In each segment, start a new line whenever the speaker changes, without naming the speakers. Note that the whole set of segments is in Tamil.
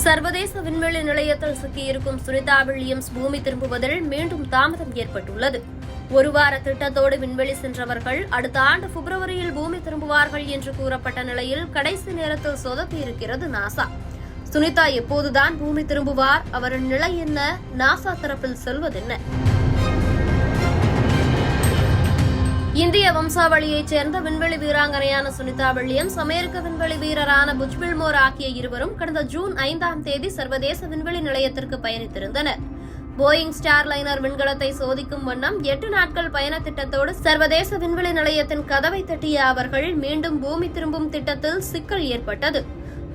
சர்வதேச விண்வெளி நிலையத்தில் சிக்கியிருக்கும் சுனிதா வில்லியம்ஸ் பூமி திரும்புவதில் மீண்டும் தாமதம் ஏற்பட்டுள்ளது. ஒரு வார திட்டத்தோடு விண்வெளி சென்றவர்கள் அடுத்த ஆண்டு பிப்ரவரியில் பூமி திரும்புவார்கள் என்று கூறப்பட்ட நிலையில் கடைசி நேரத்தில் சொதப்பியிருக்கிறது நாசா. சுனிதா எப்போதுதான் பூமி திரும்புவார்? அவரின் நிலை என்ன? நாசா தரப்பில் செல்வதென்ன? இந்திய வம்சாவளியைச் சேர்ந்த விண்வெளி வீராங்கனையான சுனிதா வில்லியம்ஸ், அமெரிக்க விண்வெளி வீரரான புஜ் வில்மோர் ஆகிய இருவரும் கடந்த ஜூன் 5ஆம் தேதி சர்வதேச விண்வெளி நிலையத்திற்கு பயணித்திருந்தனர். போயிங் ஸ்டார்லைனர் விண்கலத்தை சோதிக்கும் வண்ணம் 8 நாட்கள் பயண திட்டத்தோடு சர்வதேச விண்வெளி நிலையத்தின் கதவை தட்டிய அவர்கள் மீண்டும் பூமி திரும்பும் திட்டத்தில் சிக்கல் ஏற்பட்டது.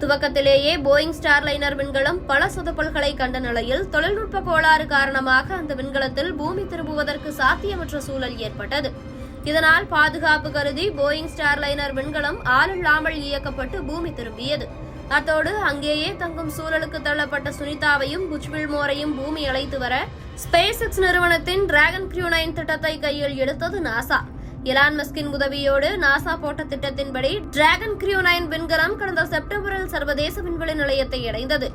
துவக்கத்திலேயே போயிங் ஸ்டார்லைனர் விண்கலம் பல சொதப்பல்களை கண்ட நிலையில் தொழில்நுட்ப கோளாறு காரணமாக அந்த விண்கலத்தில் பூமி திரும்புவதற்கு சாத்தியமற்ற சூழல் ஏற்பட்டது. இதனால் பாதுகாப்பு கருதி போயிங் ஸ்டார்லைனர் விண்கலம் ஆளில்லாமல் இயக்கப்பட்டு பூமி திரும்பியது. அத்தோடு அங்கேயே தங்கும் சூழலுக்கு தள்ளப்பட்ட சுனிதாவையும் புஜ் வில்மோரையும் பூமி அழைத்து வர ஸ்பேஸ் எக்ஸ் நிறுவனத்தின் டிராகன் கிரூ 9 திட்டத்தை கையில் எடுத்தது நாசா. எலான் மஸ்கின் உதவியோடு நாசா போட்ட திட்டத்தின்படி டிராகன் கிரூ 9 விண்கலம் கடந்த செப்டம்பரில் சர்வதேச விண்வெளி நிலையத்தை அடைந்தது.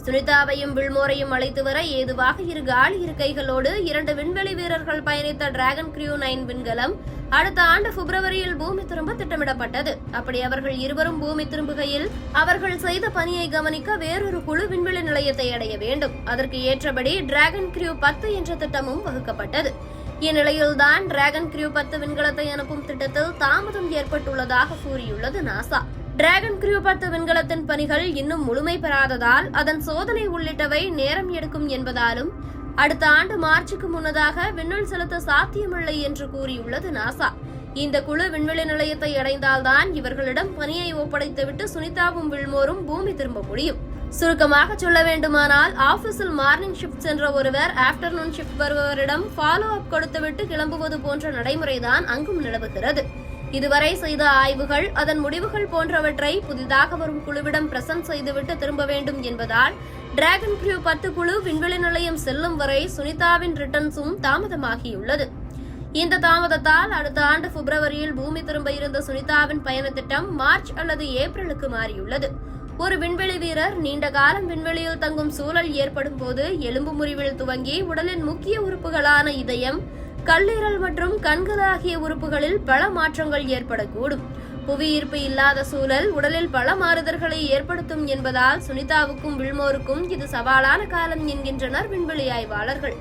சுனிதாவையும் வில்மோரையும் அழைத்து வர ஏதுவாக 2 காலி இருக்கைகளோடு 2 விண்வெளி வீரர்கள் பயணித்த டிராகன் கிரூ 9 விண்கலம் அடுத்த ஆண்டு பிப்ரவரியில் பூமி திரும்ப திட்டமிடப்பட்டது. அப்படி அவர்கள் இருவரும் பூமி திரும்புகையில் அவர்கள் செய்த பணியை கவனிக்க வேறொரு குழு விண்வெளி நிலையத்தை அடைய வேண்டும். அதற்கு ஏற்றபடி டிராகன் கிரூ 10 என்ற திட்டமும் வகுக்கப்பட்டது. இந்நிலையில்தான் டிராகன் கிரூ 10 விண்கலத்தை அனுப்பும் திட்டத்தில் தாமதம் ஏற்பட்டுள்ளதாக கூறியுள்ளது நாசா. டிராகன் கிரூ 10 விண்கலத்தின் பணிகள் இன்னும் முழுமை பெறாததால் அதன் சோதனை உள்ளிட்டவை நேரம் எடுக்கும் என்பதாலும் அடுத்த ஆண்டு மார்ச்சுக்கு முன்னதாக விண்ணில் செலுத்த சாத்தியமில்லை என்று கூறியுள்ளது நாசா. இந்த குழு விண்வெளி நிலையத்தை அடைந்தால்தான் இவர்களிடம் பணியை ஒப்படைத்துவிட்டு சுனிதாவும் வில்மோரும் பூமி திரும்ப முடியும். சுருக்கமாக சொல்ல வேண்டுமானால், ஆபீஸில் மார்னிங் ஷிப்ட் சென்ற ஒருவர் ஆப்டர்நூன் ஷிப்ட் வருபவரிடம் ஃபாலோ அப் கொடுத்துவிட்டு கிளம்புவது போன்ற நடைமுறைதான் அங்கும் நிலவுகிறது. இதுவரை செய்த ஆய்வுகள், அதன் முடிவுகள் போன்றவற்றை புதிதாக வரும் குழுவிடம் பிரசன்ட் செய்துவிட்டு திரும்ப வேண்டும் என்பதால் டிராகன் கிரூ 10 குழு விண்வெளி நிலையம் செல்லும் வரை சுனிதாவின் ரிட்டர்ன்ஸும் தாமதமாகியுள்ளது. இந்த தாமதத்தால் அடுத்த ஆண்டு பிப்ரவரியில் பூமி திரும்ப இருந்த சுனிதாவின் பயண திட்டம் மார்ச் அல்லது ஏப்ரலுக்கு மாறியுள்ளது. ஒரு விண்வெளி வீரர் நீண்ட காலம் விண்வெளியில் தங்கும் சூழல் ஏற்படும் போது எலும்பு முறிவில் துவங்கி உடலின் முக்கிய உறுப்புகளான இதயம், கல்லீரல் மற்றும் கண்கள் ஆகிய உறுப்புகளில் பல மாற்றங்கள் ஏற்படக்கூடும். புவியீர்ப்பு இல்லாத சூழல் உடலில் பல மாறுதல்களை ஏற்படுத்தும் என்பதால் சுனிதாவுக்கும் வில்மோருக்கும் இது சவாலான காலம் என்கின்றனர் விண்வெளி ஆய்வாளர்கள்.